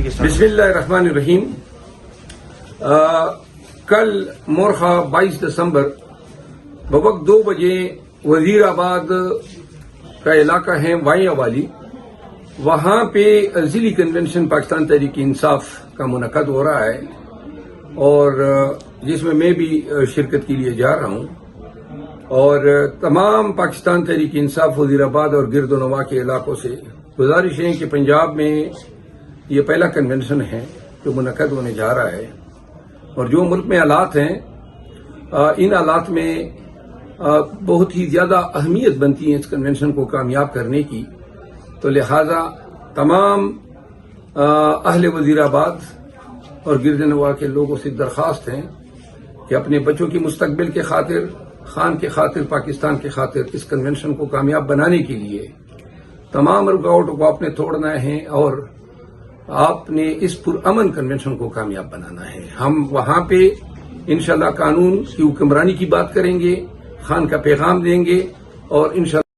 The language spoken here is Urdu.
کے ساتھ؟ بسم اللہ الرحمن الرحیم۔ کل مورخہ 22 دسمبر بوقت 2 بجے وزیر آباد کا علاقہ ہے وائیں والی، وہاں پہ ضلعی کنونشن پاکستان تحریک انصاف کا منعقد ہو رہا ہے اور جس میں بھی شرکت کے لیے جا رہا ہوں، اور تمام پاکستان تحریک انصاف وزیر آباد اور گرد و نواح کے علاقوں سے گزارش ہے کہ پنجاب میں یہ پہلا کنونشن ہے جو منعقد ہونے جا رہا ہے، اور جو ملک میں حالات ہیں ان حالات میں بہت ہی زیادہ اہمیت بنتی ہے اس کنونشن کو کامیاب کرنے کی، تو لہذا تمام اہل وزیر آباد اور گرد نواح کے لوگوں سے درخواست ہے کہ اپنے بچوں کی مستقبل کے خاطر، خان کے خاطر، پاکستان کے خاطر اس کنونشن کو کامیاب بنانے کے لیے تمام رکاوٹوں کو آپ نے توڑنا ہے اور آپ نے اس پرامن کنونشن کو کامیاب بنانا ہے۔ ہم وہاں پہ انشاءاللہ قانون کی حکمرانی کی بات کریں گے، خان کا پیغام دیں گے اور انشاءاللہ